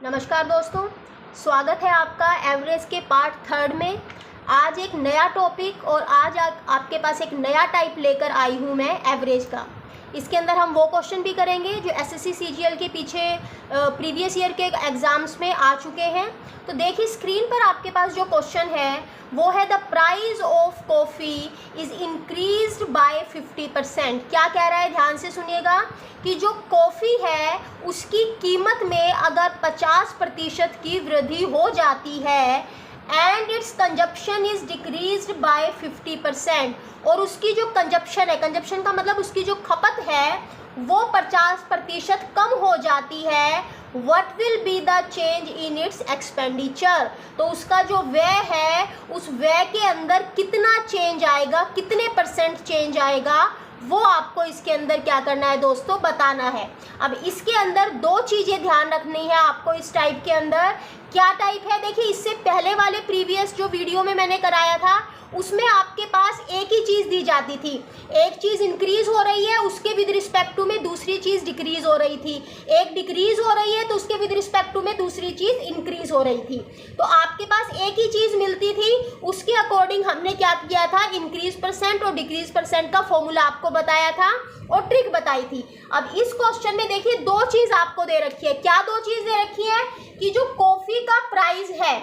नमस्कार दोस्तों, स्वागत है आपका एवरेज के पार्ट थर्ड में। आज एक नया टॉपिक और आज आपके पास एक नया टाइप लेकर आई हूँ मैं एवरेज का। इसके अंदर हम वो क्वेश्चन भी करेंगे जो एसएससी सीजीएल के पीछे प्रीवियस ईयर के एग्ज़ाम्स में आ चुके हैं। तो देखिए स्क्रीन पर आपके पास जो क्वेश्चन है वो है the price of coffee is increased by 50%। क्या कह रहा है, ध्यान से सुनिएगा कि जो कॉफ़ी है उसकी कीमत में अगर 50% की वृद्धि हो जाती है and it's consumption is decreased bye 50%, और उसकी जो कंजप्शन है, कंजप्शन का मतलब उसकी जो खपत है वो 50% कम हो जाती है, what will be the change in its expenditure. तो उसका जो व्यय है उस व्यय के अंदर कितना चेंज आएगा, कितने परसेंट चेंज आएगा, वो आपको इसके अंदर क्या करना है दोस्तों, बताना है। अब इसके अंदर दो चीज़ें ध्यान रखनी है आपको इस टाइप के अंदर। क्या टाइप है, देखिए इससे पहले वाले प्रीवियस जो वीडियो में मैंने कराया था उसमें आपके पास एक ही चीज़ दी जाती थी, एक चीज़ इंक्रीज़ हो रही है उसके विद रिस्पेक्ट टू में दूसरी चीज़ डिक्रीज़ हो रही थी, एक डिक्रीज़ हो रही है तो उसके विद रिस्पेक्ट टू में दूसरी चीज़ इंक्रीज़ हो रही थी। तो आपके पास एक ही चीज़ मिलती थी, उसके अकॉर्डिंग हमने क्या किया था, इंक्रीज परसेंट और डिक्रीज परसेंट का फॉर्मूला आपको बताया था और ट्रिक बताई थी। अब इस क्वेश्चन में देखिए दो चीज़ आपको दे रखी है। क्या दो चीज़ दे रखी है कि जो कॉफ़ी का प्राइस है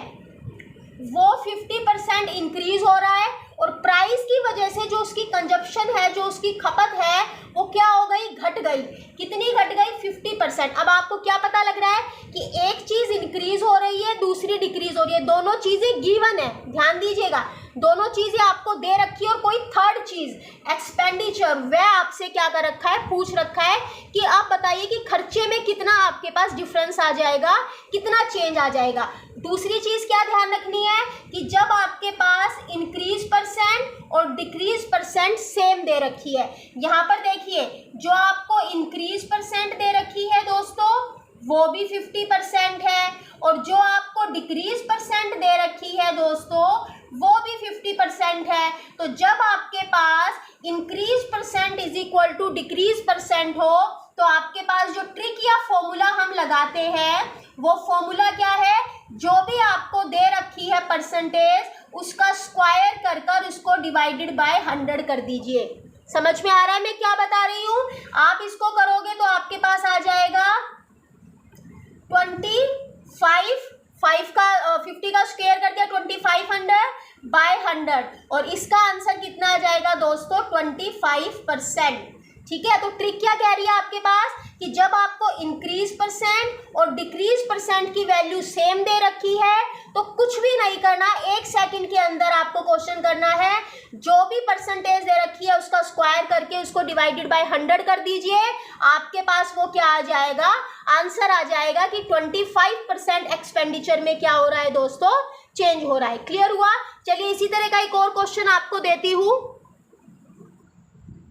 वो 50% इंक्रीज हो रहा है और प्राइस की वजह से जो उसकी कंजप्शन है, जो उसकी खपत है वो क्या हो गई, घट गई। कितनी घट गई, 50%। अब आपको क्या पता लग रहा है कि एक चीज़ इंक्रीज हो रही है दूसरी डिक्रीज हो रही है, दोनों चीज़ें गिवन है, ध्यान दीजिएगा, दोनों चीज़ें आपको दे रखी है और कोई थर्ड चीज़ एक्सपेंडिचर वह आपसे क्या कर रखा है, पूछ रखा है कि आप बताइए कि खर्चे में कितना आपके पास डिफरेंस आ जाएगा, कितना चेंज आ जाएगा। दूसरी चीज़ क्या ध्यान रखनी है कि जब आपके पास इंक्रीज परसेंट और डिक्रीज परसेंट सेम दे रखी है, यहाँ पर देखिए जो आपको इंक्रीज परसेंट दे रखी है दोस्तों वो भी 50% है और जो आपको डिक्रीज परसेंट दे रखी है दोस्तों वो भी 50% है। तो जब आपके पास increase percent is equal to decrease percent हो तो आपके पास जो ट्रिक या फॉर्मूला हम लगाते हैं वो फॉर्मूला क्या है, जो भी आपको दे रखी है परसेंटेज उसका स्क्वायर कर कर उसको डिवाइडेड बाय 100 कर दीजिए। समझ में आ रहा है मैं क्या बता रही हूँ। आप इसको करोगे तो आपके पास आ जाएगा 25, 5 का 50 का स्क्वायर कर दिया 2500 बाय 100 और इसका आंसर कितना आ जाएगा दोस्तों, 25%। ठीक है, तो ट्रिक क्या कह रही है आपके पास कि जब आपको इंक्रीज परसेंट और डिक्रीज परसेंट की वैल्यू सेम दे रखी है तो कुछ भी नहीं करना, 1 सेकंड के अंदर आपको क्वेश्चन करना है, जो भी परसेंटेज दे रखी है उसका स्क्वायर करके उसको डिवाइडेड बाय 100 कर दीजिए। आपके पास वो क्या आ जाएगा, आंसर आ जाएगा कि 25% एक्सपेंडिचर में क्या हो रहा है दोस्तों, चेंज हो रहा है। क्लियर हुआ। चलिए इसी तरह का एक और क्वेश्चन आपको देती हूँ।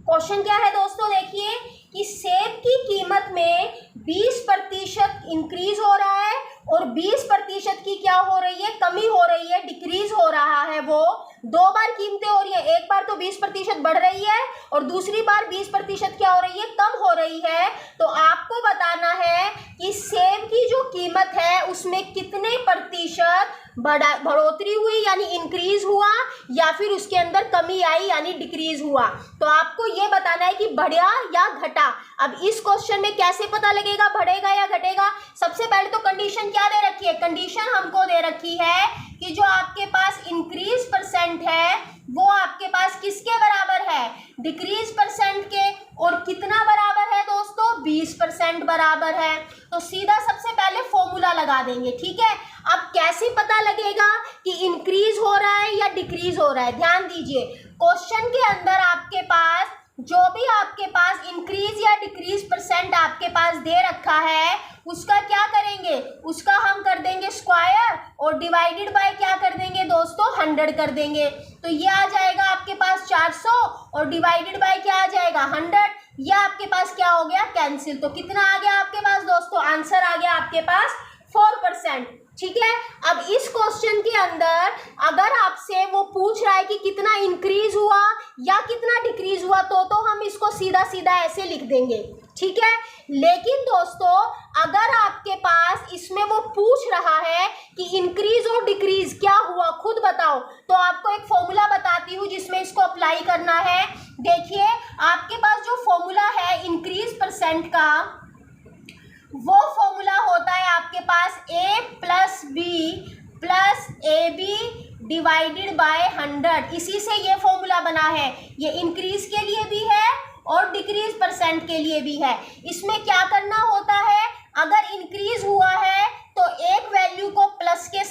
क्वेश्चन क्या है दोस्तों, देखिए कि सेब की कीमत में 20% इंक्रीज हो रहा है और 20% की क्या हो रही है, कमी हो रही है, डिक्रीज हो रहा है। वो दो बार कीमतें हो रही है, एक बार तो 20% बढ़ रही है और दूसरी बार 20% क्या हो रही है, कम हो रही है। तो आपको बताना है कि सेब की जो कीमत है उसमें कितने प्रतिशत बढ़ोतरी हुई यानी इंक्रीज हुआ या फिर उसके अंदर कमी आई यानी डिक्रीज हुआ। तो आपको ये बताना है कि बढ़ा या घटा। अब इस क्वेश्चन में कैसे पता लगेगा बढ़ेगा या घटेगा, सबसे पहले तो कंडीशन क्या दे रखी है, कंडीशन हमको दे रखी है कि जो आपके पास इंक्रीज परसेंट है वो आपके पास किसके बराबर है, डिक्रीज परसेंट के, और कितना बराबर है दोस्तों, 20% बराबर है। तो सीधा सबसे पहले फॉर्मूला लगा देंगे। ठीक है, अब कैसे पता लगेगा कि इंक्रीज हो रहा है या डिक्रीज हो रहा है, ध्यान दीजिए क्वेश्चन के अंदर आपके पास जो भी आपके पास इंक्रीज या डिक्रीज परसेंट आपके पास दे रखा है उसका क्या करेंगे, उसका हम कर देंगे स्क्वायर और डिवाइडेड बाय क्या कर देंगे दोस्तों, 100 कर देंगे। तो ये आ जाएगा आपके पास 400 और डिवाइडेड बाय क्या आ जाएगा, 100। ये आपके पास क्या हो गया, कैंसिल। तो कितना आ गया आपके पास दोस्तों, आंसर आ गया आपके पास 4%। ठीक है, अब इस क्वेश्चन के अंदर अगर आपसे वो पूछ रहा है कि कितना इंक्रीज हुआ या कितना डिक्रीज हुआ तो हम इसको सीधा सीधा ऐसे लिख देंगे। ठीक है, लेकिन दोस्तों अगर आपके पास इसमें वो पूछ रहा है कि इंक्रीज और डिक्रीज क्या हुआ खुद बताओ, तो आपको एक फॉर्मूला बताती हूँ जिसमें इसको अप्लाई करना है। देखिए आपके पास जो फॉर्मूला है इंक्रीज परसेंट का, वो फॉर्मूला होता है आपके पास a plus B plus A B divided by 100। इसी से ये फॉर्मूला बना है। ये इंक्रीज के लिए भी है और डिक्रीज परसेंट के लिए भी है। इसमें क्या करना होता है, अगर इंक्रीज हुआ है तो एक वैल्यू को प्लस के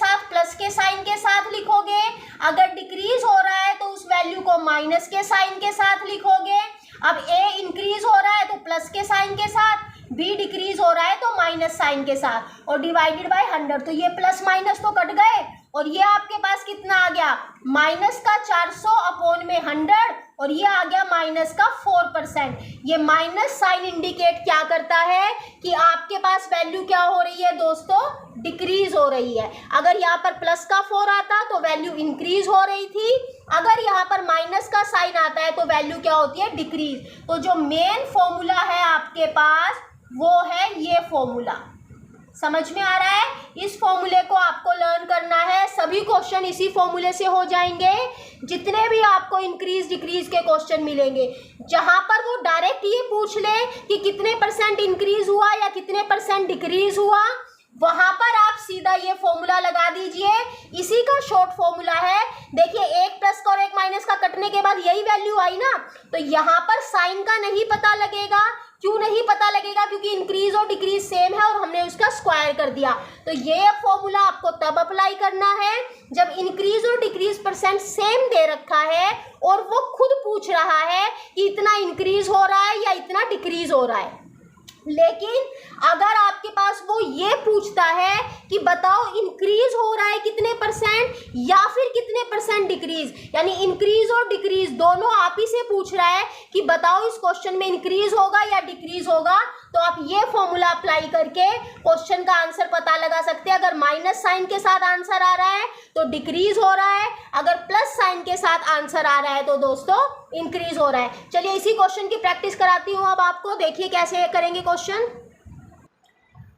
साइन के साथ लिखोगे, अगर डिक्रीज हो रहा है तो उस वैल्यू को माइनस के साइन के साथ लिखोगे। अब a इंक्रीज हो रहा है तो प्लस के साइन के साथ, b डिक्रीज हो रहा है तो माइनस साइन के साथ, और डिवाइडेड बाय 100। तो ये प्लस माइनस तो कट गए और ये आपके पास कितना आ गया, माइनस का 400 अपॉन में 100, और ये आ गया माइनस का 4%। ये माइनस साइन इंडिकेट क्या करता है कि आपके पास वैल्यू क्या हो रही है दोस्तों, डिक्रीज हो रही है। अगर यहाँ पर प्लस का 4 आता तो वैल्यू इंक्रीज हो रही थी, अगर यहाँ पर माइनस का साइन आता है तो वैल्यू क्या होती है, डिक्रीज। तो जो मेन फॉर्मूला है आपके पास वो है ये फॉर्मूला। समझ में आ रहा है, इस फॉर्मूले को आपको लर्न करना है। सभी क्वेश्चन इसी फॉर्मूले से हो जाएंगे। जितने भी आपको इंक्रीज डिक्रीज के क्वेश्चन मिलेंगे, जहां पर वो डायरेक्ट ये पूछ ले कि कितने परसेंट इंक्रीज हुआ या कितने परसेंट डिक्रीज हुआ, वहां पर आप सीधा ये फॉर्मूला लगा दीजिए। इसी का शॉर्ट फॉर्मूला है। देखिए एक प्लस का और एक माइनस का कटने के बाद यही वैल्यू आई ना, तो यहाँ पर साइन का नहीं पता लगेगा। क्यों नहीं पता लगेगा, क्योंकि इंक्रीज और डिक्रीज सेम है और हमने उसका स्क्वायर कर दिया। तो ये फॉर्मूला आपको तब अप्लाई करना है जब इंक्रीज और डिक्रीज परसेंट सेम दे रखा है और वो खुद पूछ रहा है कि इतना इंक्रीज हो रहा है या इतना डिक्रीज हो रहा है। लेकिन अगर आपके पास वो ये पूछता है कि बताओ इंक्रीज हो रहा है कितने परसेंट या फिर कितने परसेंट डिक्रीज, यानी इंक्रीज और डिक्रीज दोनों आप ही से पूछ रहा है कि बताओ इस क्वेश्चन में इंक्रीज होगा या डिक्रीज होगा, तो आप ये फॉर्मूला अप्लाई करके क्वेश्चन का आंसर पता लगा सकते हैं। अगर माइनस साइन के साथ आंसर आ रहा है तो डिक्रीज हो रहा है, अगर प्लस साइन के साथ आंसर आ रहा है तो दोस्तों इंक्रीज हो रहा है। चलिए इसी क्वेश्चन की प्रैक्टिस कराती हूँ अब आपको। देखिए कैसे करेंगे क्वेश्चन।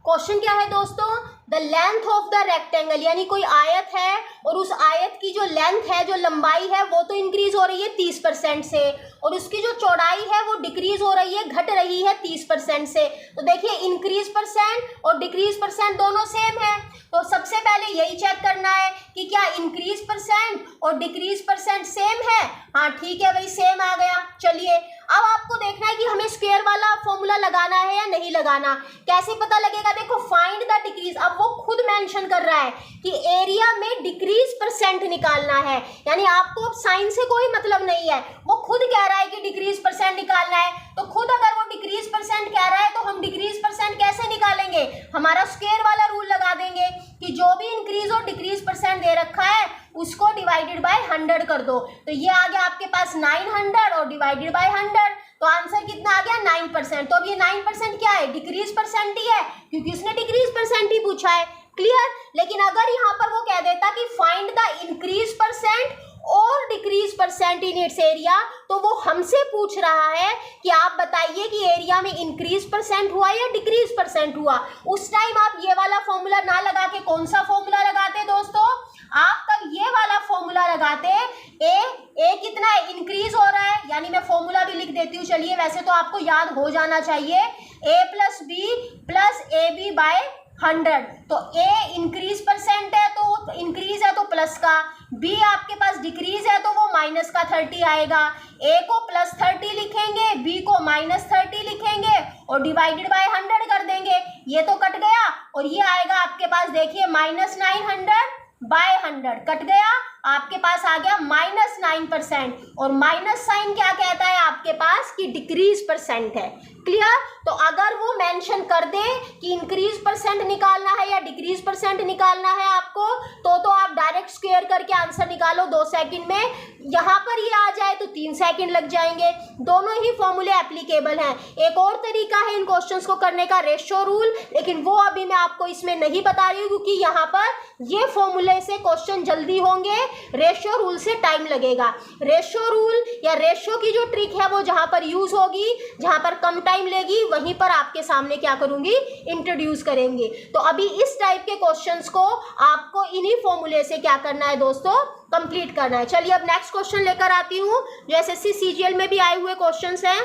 क्वेश्चन क्या है दोस्तों, the length of the rectangle, यानी कोई आयत है और उस आयत की जो लेंथ है, जो लंबाई है, वो तो इंक्रीज हो रही है 30% से, और उसकी जो चौड़ाई है वो डिक्रीज हो रही है, घट रही है 30% से। तो देखिए इंक्रीज परसेंट और डिक्रीज परसेंट दोनों सेम है, तो सबसे पहले यही चेक करना है कि क्या इंक्रीज परसेंट और डिक्रीज परसेंट सेम है। हाँ ठीक है भाई, सेम आ गया। चलिए अब आपको देखना है कि हमें स्क्वायर वाला फॉर्मूला लगाना है या नहीं लगाना। कैसे पता लगेगा, देखो फाइंड द डिक्रीज। अब वो खुद मेंशन कर रहा है कि एरिया में डिक्रीज परसेंट निकालना है, यानी आपको अब साइन से कोई मतलब नहीं है, वो खुद कह रहा है कि डिक्रीज परसेंट निकालना है। तो खुद अगर वो डिक्रीज परसेंट कह रहा है तो हम डिक्रीज परसेंट कैसे निकालेंगे, हमारा स्क्वायर वाला रूल लगा देंगे कि जो भी इंक्रीज और डिक्रीज परसेंट दे रखा है उसको डिवाइडेड बाय 100 कर दो। तो ये आ गया आपके पास 900 और डिवाइडेड बाय 100, तो आंसर कितना आ गया 9%। तो अब ये 9% क्या है, डिक्रीज परसेंट ही है, क्योंकि उसने डिक्रीज परसेंट ही पूछा है। क्लियर। लेकिन अगर यहाँ पर वो कह देता कि फाइंड द इंक्रीज परसेंट और decrease percent in its area, तो वो हमसे पूछ रहा है कि आप बताइए कि एरिया में इंक्रीज परसेंट हुआ या डिक्रीज परसेंट हुआ। उस टाइम आप ये वाला फॉर्मूला ना लगा के कौन सा फॉर्मूला लगाते दोस्तों, आप तब ये वाला फॉर्मूला लगाते। ए कितना है, इंक्रीज हो रहा है, यानी मैं फॉर्मूला भी लिख देती हूँ। चलिए वैसे तो आपको याद हो जाना चाहिए, a plus B plus A B by 100। तो a इंक्रीज परसेंट है तो इंक्रीज है तो प्लस का, b आपके पास डिक्रीज है तो वो माइनस का 30 आएगा। a को प्लस 30 लिखेंगे, b को माइनस 30 लिखेंगे और डिवाइडेड बाय 100 कर देंगे। ये तो कट गया और ये आएगा आपके पास, देखिए माइनस 900 बाय 100 कट गया, आपके पास आ गया -9%। और माइनस साइन क्या कहता है आपके पास कि डिक्रीज परसेंट है। क्लियर। तो अगर वो मेंशन कर दे कि इंक्रीज परसेंट निकालना है या डिक्रीज परसेंट निकालना है आपको, तो आप डायरेक्ट स्क्वायर करके आंसर निकालो 2 सेकंड में, यहाँ पर ये आ जाए तो 3 सेकंड लग जाएंगे। दोनों ही फॉर्मूले एप्लीकेबल हैं। एक और तरीका है इन क्वेश्चंस को करने का, रेशियो रूल, लेकिन वो अभी मैं आपको इसमें नहीं बता रही हूँ क्योंकि यहाँ पर ये फॉर्मूले से क्वेश्चन जल्दी होंगे, रेशियो रूल से टाइम लगेगा। रेशियो रूल या रेशियो की जो ट्रिक है वो जहाँ पर यूज होगी, जहाँ पर कम टाइम लेगी, वहीं पर आपके सामने क्या करूंगी, इंट्रोड्यूस करेंगे। तो अभी इस टाइप के क्वेश्चंस को आपको इन्हीं फॉर्मूले से क्या करना है दोस्तों, कंप्लीट करना है। चलिए अब नेक्स्ट क्वेश्चन लेकर आती हूँ जो एसएससी सीजीएल में भी आए हुए क्वेश्चंस हैं।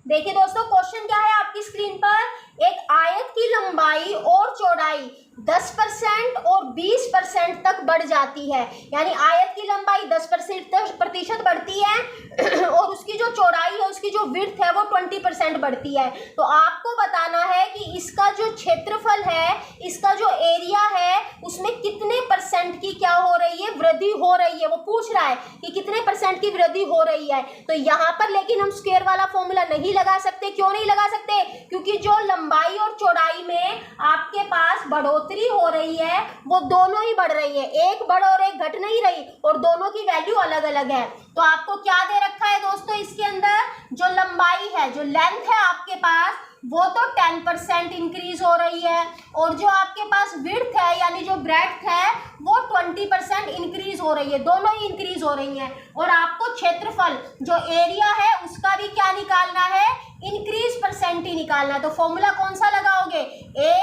देखिए दोस्तों, क्वेश्चन क्या है आपकी स्क्रीन पर, एक आयत की लंबाई और चौड़ाई 10% और 20% तक बढ़ जाती है, यानी आयत की लंबाई 10% बढ़ती है और उसकी जो चौड़ाई है, उसकी जो विड्थ है वो 20% बढ़ती है। तो आपको बताना है कि इसका जो क्षेत्रफल है, इसका जो एरिया है, उसमें कितने परसेंट की क्या हो रही है, वृद्धि हो रही है। वो पूछ रहा है कि कितने परसेंट की वृद्धि हो रही है। तो यहाँ पर लेकिन हम स्क्वायर वाला फॉर्मूला नहीं लगा सकते। क्यों नहीं लगा सकते? क्योंकि जो लंबाई और चौड़ाई में आपके पास बढ़ोतरी हो रही है वो दोनों ही बढ़ रही है, एक बढ़ और एक घट नहीं रही, और दोनों की वैल्यू अलग अलग है। तो आपको क्या दे रखा है दोस्तों, इसके अंदर जो लंबाई है, जो लेंथ है आपके पास, वो तो 10% इंक्रीज हो रही है, और जो आपके पास विड्थ है यानी जो ब्रेड्थ है वो 20% इंक्रीज हो रही है। दोनों ही इंक्रीज हो रही हैं। और आपको क्षेत्रफल जो एरिया है उसका भी क्या निकालना है, इंक्रीज परसेंट ही निकालना है। तो फॉर्मूला कौन सा लगाओगे, a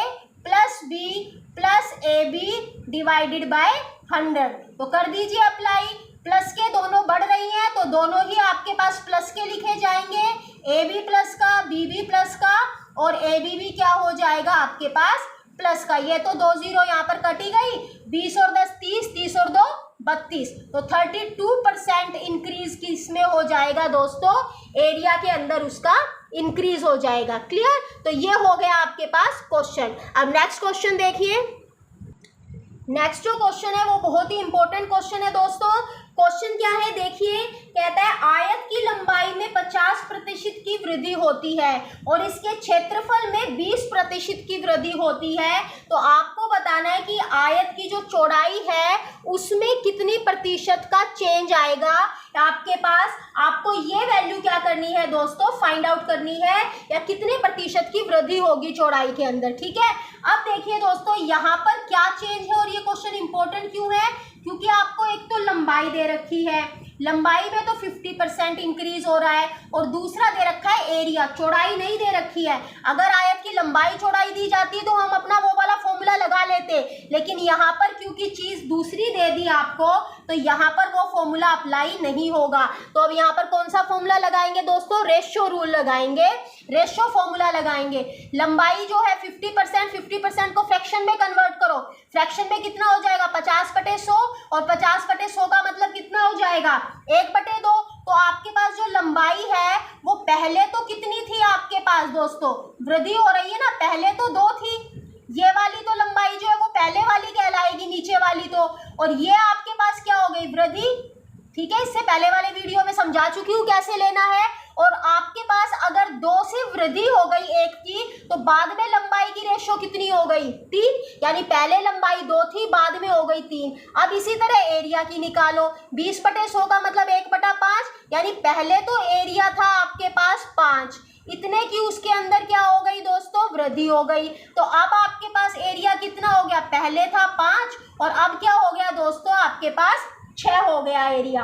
+ b + ab divided by 100। तो कर दीजिए अप्लाई। प्लस के दोनों बढ़ रही हैं तो दोनों ही आपके पास प्लस के लिखे जाएंगे, ab प्लस का, bb प्लस का, और ab भी क्या हो जाएगा आपके पास प्लस का। ये तो 2 0 यहाँ पर कटी गई, 20 और 10 30, 30 और 2 32, तो 32% इंक्रीज किसमें हो जाएगा दोस्तों, एरिया के अंदर उसका इंक्रीज हो जाएगा। क्लियर? तो ये हो गया आपके पास क्वेश्चन। अब नेक्स्ट क्वेश्चन देखिए। नेक्स्ट जो क्वेश्चन है वो बहुत ही इंपॉर्टेंट क्वेश्चन है दोस्तों। क्वेश्चन क्या है देखिए, कहता है आयत की लंबाई में 50% की वृद्धि होती है और इसके क्षेत्रफल में 20% की वृद्धि होती है। तो आपको बताना है कि आयत की जो चौड़ाई है उसमें कितनी प्रतिशत का चेंज आएगा आपके पास। आपको ये वैल्यू क्या करनी है दोस्तों, फाइंड आउट करनी है, या कितने प्रतिशत की वृद्धि होगी चौड़ाई के अंदर। ठीक है, अब देखिए दोस्तों यहाँ पर क्या चेंज है, और ये क्वेश्चन इंपॉर्टेंट क्यों है, क्योंकि आपको एक तो लंबाई दे रखी है, लंबाई में तो 50% इंक्रीज हो रहा है, और दूसरा दे रखा है एरिया, चौड़ाई नहीं दे रखी है। अगर आयत की लंबाई चौड़ाई दी जाती तो हम अपना वो वाला फॉर्मूला लगा लेते, लेकिन यहाँ पर क्योंकि चीज दूसरी दे दी आपको तो यहाँ पर वो फॉर्मूला अप्लाई नहीं होगा। तो अब यहाँ पर कौन सा फॉर्मूला लगाएंगे दोस्तों, रेशियो रूल लगाएंगे, रेशियो फॉर्मूला लगाएंगे। लंबाई जो है 50% को फ्रैक्शन में कन्वर्ट करो, फ्रैक्शन में कितना हो जाएगा 50/100, और 50/100 का मतलब कितना हो जाएगा 1/2। तो आपके पास जो लंबाई है वो पहले तो कितनी थी आपके पास दोस्तों, वृद्धि हो रही है ना, पहले तो 2 थी, ये वाली तो लंबाई जो है वो पहले वाली कहलाएगी, नीचे वाली तो, और ये आपके पास क्या हो गई वृद्धि। ठीक है, इससे पहले वाले वीडियो में समझा चुकी हूँ कैसे लेना है। और आपके पास अगर 2 से वृद्धि हो गई 1 की, तो बाद में लंबाई की रेशो कितनी हो गई 3, यानी पहले लंबाई 2 थी, बाद में हो गई 3। अब इसी तरह एरिया की निकालो, 20/100 का मतलब 1/5, यानी पहले तो एरिया था आपके पास 5, इतने की उसके अंदर क्या हो गई दोस्तों, वृद्धि हो गई। तो अब आपके पास एरिया कितना हो गया, पहले था 5 और अब क्या हो गया दोस्तों, आपके पास 6 हो गया एरिया।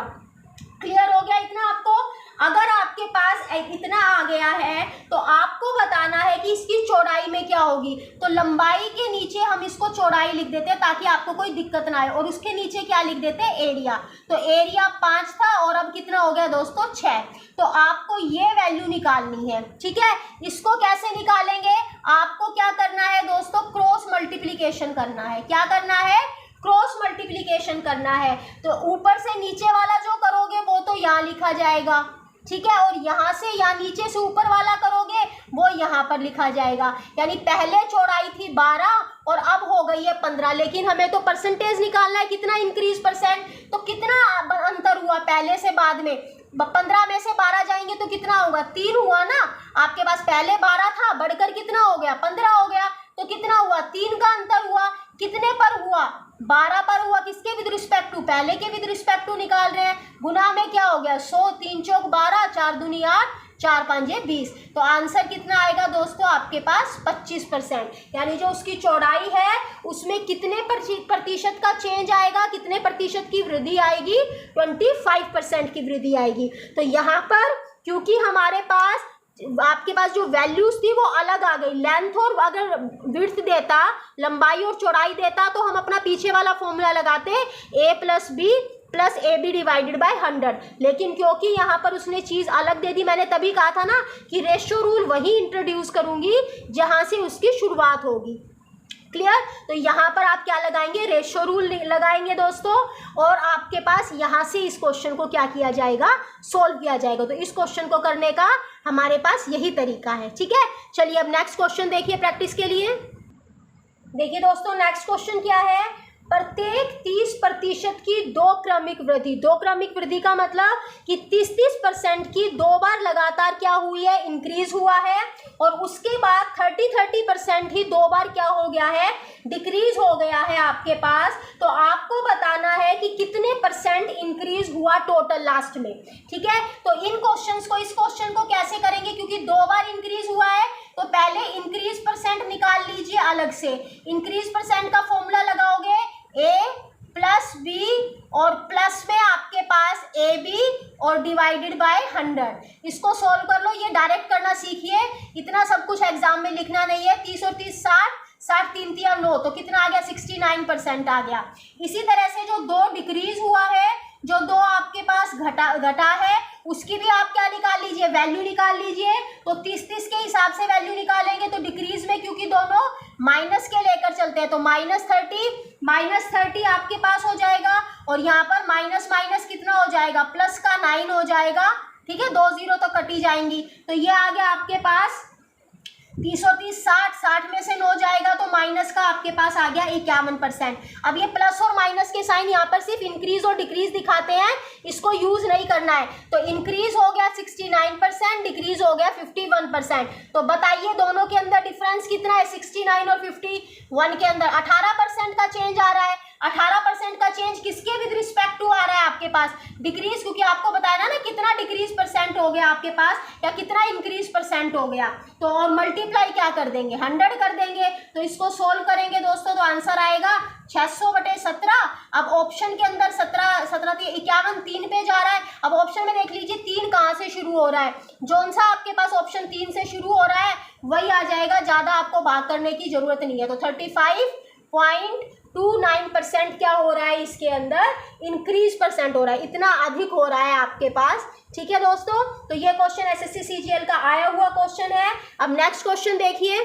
क्लियर हो गया इतना आपको? अगर आपके पास इतना आ गया है तो आपको बताना है कि इसकी चौड़ाई में क्या होगी। तो लंबाई के नीचे हम इसको चौड़ाई लिख देते हैं ताकि आपको कोई दिक्कत ना आए, और उसके नीचे क्या लिख देते हैं, एरिया। तो एरिया 5 था और अब कितना हो गया दोस्तों 6। तो आपको ये वैल्यू निकालनी है। ठीक है, इसको कैसे निकालेंगे, आपको क्या करना है दोस्तों, क्रॉस मल्टीप्लीकेशन करना है। क्या करना है, क्रॉस मल्टीप्लीकेशन करना है। तो ऊपर से नीचे वाला जो करोगे वो तो यहाँ लिखा जाएगा, ठीक है, और यहाँ से या नीचे से ऊपर वाला करोगे वो यहाँ पर लिखा जाएगा। यानी पहले चौड़ाई थी 12 और अब हो गई है 15, लेकिन हमें तो परसेंटेज निकालना है, कितना इंक्रीज परसेंट, तो कितना अंतर हुआ पहले से बाद में। 15 में से 12 जाएंगे तो कितना होगा, 3 हुआ ना। आपके पास पहले 12 था, बढ़कर कितना हो गया 15 हो गया, तो कितना हुआ 3 का अंतर हुआ। कितने पर हुआ, 12 पर हुआ, किसके विद रिस्पेक्ट टू, पहले के विद रिस्पेक्ट टू निकाल रहे हैं, गुना में क्या हो गया 100, 3 चौक 12, 4 दूनी 8, 4 5 20। तो आंसर कितना आएगा दोस्तों आपके पास 25%, यानी जो उसकी चौड़ाई है उसमें कितने प्रतिशत का चेंज आएगा, कितने प्रतिशत की वृद्धि आएगी, 25% की वृद्धि आएगी। तो यहाँ पर क्योंकि हमारे पास आपके पास जो वैल्यूज थी वो अलग आ गई, लेंथ और अगर विड्थ देता, लंबाई और चौड़ाई देता, तो हम अपना पीछे वाला फॉर्मूला लगाते a + b + ab divided by 100, लेकिन क्योंकि यहाँ पर उसने चीज़ अलग दे दी, मैंने तभी कहा था ना कि रेशियो रूल वही इंट्रोड्यूस करूँगी जहाँ से उसकी शुरुआत होगी। क्लियर? तो यहाँ पर आप क्या लगाएंगे, रेशियो रूल लगाएंगे दोस्तों, और आपके पास यहाँ से इस क्वेश्चन को क्या किया जाएगा, सोल्व किया जाएगा। तो इस क्वेश्चन को करने का हमारे पास यही तरीका है। ठीक है, चलिए अब नेक्स्ट क्वेश्चन देखिए प्रैक्टिस के लिए। देखिए दोस्तों नेक्स्ट क्वेश्चन क्या है, प्रत्येक 30% की दो क्रमिक वृद्धि, दो क्रमिक वृद्धि का मतलब कि 30% की दो बार लगातार क्या हुई है, इंक्रीज हुआ है, और उसके बाद 30% ही दो बार क्या हो गया है, डिक्रीज हो गया है आपके पास। तो आपको बताना है कि कितने % इंक्रीज हुआ टोटल लास्ट में। ठीक है, तो इन क्वेश्चंस को, इस क्वेश्चन को कैसे करेंगे, क्योंकि दो बार इंक्रीज हुआ है तो पहले इंक्रीज % निकाल लीजिए अलग से। इंक्रीज % का फॉर्मूला लगाओगे a + b और प्लस में आपके पास ab और डिवाइडेड बाय 100। इसको सॉल्व कर लो, ये डायरेक्ट करना सीखिए, इतना सब कुछ एग्जाम में लिखना नहीं है। 30 और 30 60, 60 3 3 9, तो कितना आ गया 69% आ गया। इसी तरह से जो दो डिक्रीज हुआ है, जो दो आपके पास घटा है, उसकी भी आप क्या निकाल लीजिए, वैल्यू निकाल लीजिए। तो 30 के हिसाब से वैल्यू निकालेंगे, तो डिक्रीज में क्योंकि दोनों माइनस के लेकर चलते हैं, तो -30 आपके पास हो जाएगा, और यहाँ पर माइनस माइनस कितना हो जाएगा, प्लस का 9 हो जाएगा। ठीक है, 2 0 तो कटी जाएंगी, तो ये आ गया आपके पास 30 और 30 60, 60 में से 9 जाएगा, तो माइनस का आपके पास आ गया 51%। अब ये प्लस और माइनस के साइन यहाँ पर सिर्फ इंक्रीज और डिक्रीज दिखाते हैं, इसको यूज नहीं करना है। तो इंक्रीज हो गया 69%, डिक्रीज हो गया 51%। तो बताइए दोनों के अंदर डिफरेंस कितना है, 69 और 51 के अंदर 18% का चेंज आ रहा है। 18% का चेंज किसके विद रिस्पेक्ट टू आ रहा है आपके पास, डिक्रीज, क्योंकि आपको बताया ना कितना डिक्रीज % हो गया आपके पास, या कितना इंक्रीज % हो गया। तो और मल्टीप्लाई क्या कर देंगे, 100 कर देंगे। तो इसको सोल्व करेंगे दोस्तों, तो आंसर आएगा 600/17। अब ऑप्शन के अंदर 51 3 पे जा रहा है। अब ऑप्शन में देख लीजिए 3 कहाँ से शुरू हो रहा है, जौन सा आपके पास ऑप्शन 3 से शुरू हो रहा है वही आ जाएगा, ज्यादा आपको भाग करने की जरूरत नहीं है। तो 35.29% क्या हो रहा है, इसके अंदर इंक्रीज % हो रहा है, इतना अधिक हो रहा है आपके पास। ठीक है दोस्तों, तो ये क्वेश्चन एसएससी सीजीएल का आया हुआ क्वेश्चन है। अब नेक्स्ट क्वेश्चन देखिए,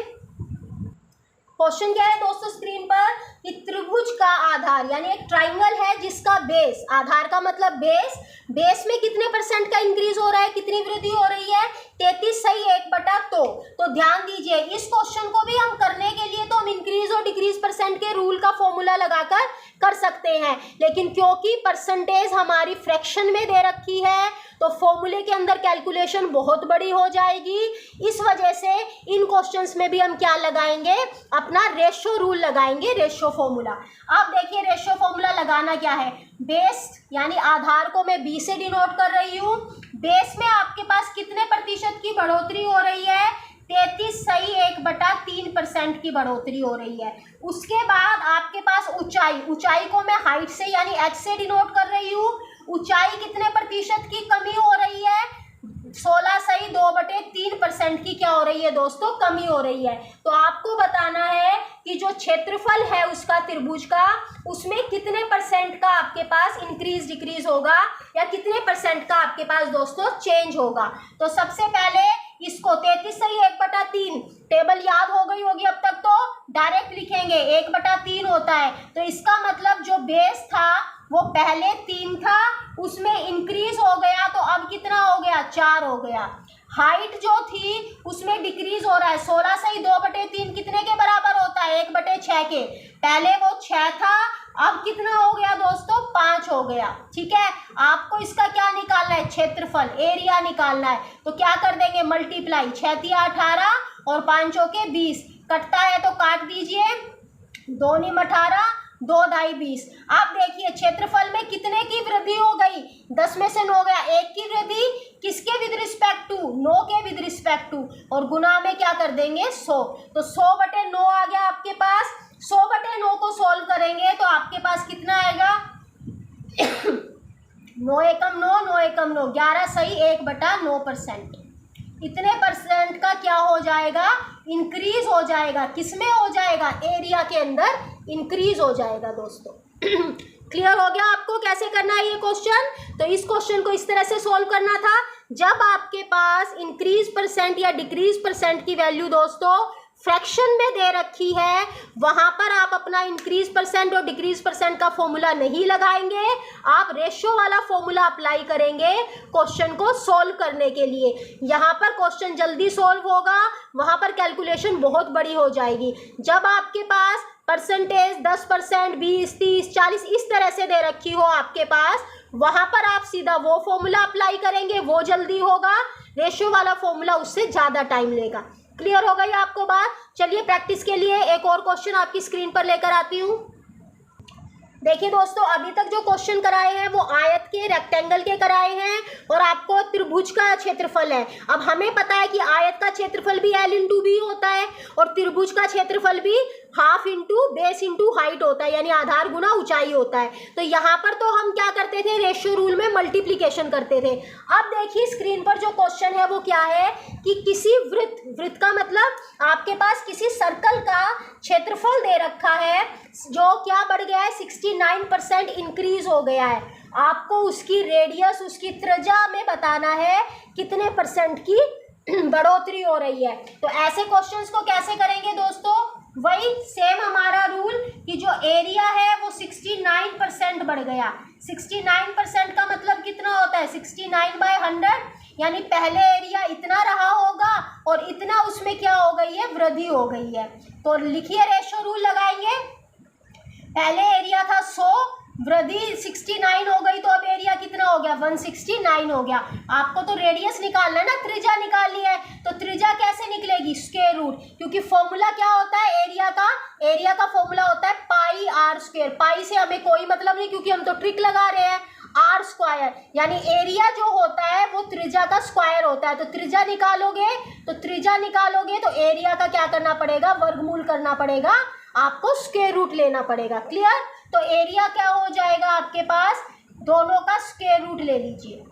क्वेश्चन क्या है दोस्तों स्क्रीन पर, कि त्रिभुज का आधार, यानी एक ट्राइंगल है जिसका बेस, आधार का मतलब बेस, बेस में कितने % का इंक्रीज हो रहा है, कितनी वृद्धि हो रही है, 33 सही 1/2। तो ध्यान दीजिए, इस क्वेश्चन को भी हम करने के लिए तो हम इंक्रीज और डिक्रीज % के रूल का फॉर्मूला लगाकर कर सकते हैं, लेकिन क्योंकि परसेंटेज हमारी फ्रैक्शन में दे रखी है तो फॉर्मूले के अंदर कैलकुलेशन बहुत बड़ी हो जाएगी। इस वजह से इन क्वेश्चंस में भी हम क्या लगाएंगे, अपना रेशियो रूल लगाएंगे, रेशियो फॉर्मूला। अब देखिए रेशियो फॉर्मूला लगाना क्या है, बेस यानी आधार को मैं b से डिनोट कर रही हूँ। बेस में आपके पास कितने % की बढ़ोतरी हो रही है, 33 सही 1/3% की बढ़ोतरी हो रही है। उसके बाद आपके पास ऊंचाई, ऊंचाई को मैं हाइट से यानी h से डिनोट कर रही हूँ। ऊंचाई कितने % की कमी हो रही है, 16 सही 2/3% की क्या हो रही है दोस्तों, कमी हो रही है। तो आपको बताना है कि जो क्षेत्रफल है उसका त्रिभुज का, उसमें कितने % का आपके पास इंक्रीज डिक्रीज होगा, या कितने % का आपके पास दोस्तों चेंज होगा। तो सबसे पहले इसको 33 सही 1/3, टेबल याद हो गई होगी अब तक, तो डायरेक्ट लिखेंगे 1/3 होता है। तो इसका मतलब जो बेस था वो पहले 3 था, उसमें इंक्रीज हो गया, तो अब कितना हो गया, 4 हो गया। हाइट जो थी उसमें डिक्रीज हो रहा है, 16 सही 2/3 कितने के बराबर होता है, 1/6 के। पहले वो 6 था, अब कितना हो गया दोस्तों, 5 हो गया। ठीक है, आपको इसका क्या निकालना है, क्षेत्रफल, एरिया निकालना है। तो क्या कर देंगे, मल्टीप्लाई, 6 × 18 और 5 के 20, कटता है तो काट दीजिए। 2 × 18 2 ढाई 20। आप देखिए क्षेत्रफल में कितने की वृद्धि हो गई, 10 में से 9 गया, 1 की वृद्धि किसके विद रिस्पेक्ट टू, 9 के विद रिस्पेक्ट टू, और गुना में क्या कर देंगे 100। तो 100/9 आ गया आपके पास। 100/9 को सॉल्व करेंगे तो आपके पास कितना आएगा 9 एकम 9, 9 एकम 9, 11 सही 1/9%। इतने परसेंट का क्या हो जाएगा, इंक्रीज हो जाएगा। किसमें हो जाएगा, एरिया के अंदर इंक्रीज हो जाएगा दोस्तों। क्लियर हो गया आपको कैसे करना है ये क्वेश्चन। तो इस क्वेश्चन को इस तरह से सॉल्व करना था, जब आपके पास इंक्रीज परसेंट या डिक्रीज परसेंट की वैल्यू दोस्तों फ्रैक्शन में दे रखी है, वहां पर आप अपना इंक्रीज परसेंट और डिक्रीज परसेंट का फॉर्मूला नहीं लगाएंगे, आप रेशियो वाला फॉर्मूला अप्लाई करेंगे क्वेश्चन को सॉल्व करने के लिए। यहाँ पर क्वेश्चन जल्दी सॉल्व होगा, वहां पर कैलकुलेशन बहुत बड़ी हो जाएगी। जब आपके पास परसेंटेज 10%, 20, 30, 40 इस तरह से दे रखी हो आपके पास, वहां पर आप सीधा वो फॉर्मूला अप्लाई करेंगे, वो जल्दी होगा। रेशियो वाला फॉर्मूला उससे ज़्यादा टाइम लेगा। क्लियर हो गई आपको बात। चलिए प्रैक्टिस के लिए एक और क्वेश्चन आपकी स्क्रीन पर लेकर आती हूँ। देखिए दोस्तों, अभी तक जो क्वेश्चन कराए हैं वो आयत के, रेक्टेंगल के कराए हैं और आपको त्रिभुज का क्षेत्रफल है। अब हमें पता है कि आयत का क्षेत्रफल भी L × B होता है और त्रिभुज का क्षेत्रफल भी half into base into height होता है, यानी आधार गुना ऊंचाई होता है। तो यहाँ पर तो हम क्या करते थे, रेशियो रूल में मल्टीप्लिकेशन करते थे। अब देखिए स्क्रीन पर जो क्वेश्चन है वो क्या है कि किसी वृत्त का मतलब आपके पास किसी सर्कल का क्षेत्रफल दे रखा है जो क्या बढ़ गया है, 69% इंक्रीज हो गया है। आपको उसकी रेडियस, उसकी त्रिज्या में बताना है कितने परसेंट की बढ़ोतरी हो रही है। तो ऐसे क्वेश्चंस को कैसे करेंगे दोस्तों, वही सेम हमारा रूल कि जो एरिया है वो 69% बढ़ गया। 69% का मतलब कितना होता है, 69/100, यानी पहले एरिया इतना रहा होगा और इतना उसमें क्या हो गई है, वृद्धि हो गई है। तो लिखिए रेशियो रूल लगाएंगे। पहले एरिया था 100, वृद्धि 69 हो गई, तो अब एरिया कितना हो गया, 169 हो गया। आपको तो रेडियस निकालना है ना, त्रिज्या निकालनी है। तो त्रिज्या कैसे निकलेगी, स्क्वायर रूट, क्योंकि फॉर्मूला क्या होता है एरिया का फॉर्मूला होता है πr²। पाई से हमें कोई मतलब नहीं, क्योंकि हम तो ट्रिक लगा रहे हैं। r², यानी एरिया जो होता है वो त्रिज्या का स्क्वायर होता है। तो त्रिज्या निकालोगे तो एरिया का क्या करना पड़ेगा, वर्गमूल करना पड़ेगा, आपको स्क्वायर रूट लेना पड़ेगा। क्लियर। तो एरिया क्या हो जाएगा आपके पास, दोनों का स्क्वायर रूट ले लीजिए।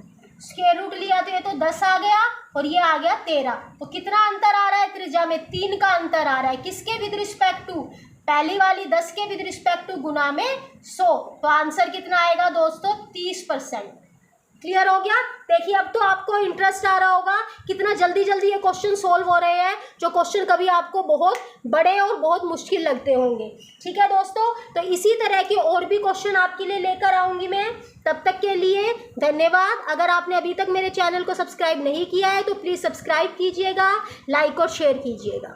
स्क्वायर रूट लिया तो ये तो 10 आ गया और ये आ गया 13। तो कितना अंतर आ रहा है त्रिज्या में, 3 का अंतर आ रहा है। किसके विद रिस्पेक्ट टू, पहली वाली 10 के विद रिस्पेक्ट टू, गुना में 100। तो आंसर कितना आएगा दोस्तों, 30%। क्लियर हो गया। देखिए अब तो आपको इंटरेस्ट आ रहा होगा कितना जल्दी जल्दी ये क्वेश्चन सोल्व हो रहे हैं, जो क्वेश्चन कभी आपको बहुत बड़े और बहुत मुश्किल लगते होंगे। ठीक है दोस्तों, तो इसी तरह के और भी क्वेश्चन आपके लिए लेकर आऊँगी मैं। तब तक के लिए धन्यवाद। अगर आपने अभी तक मेरे चैनल को सब्सक्राइब नहीं किया है तो प्लीज़ सब्सक्राइब कीजिएगा, लाइक और शेयर कीजिएगा।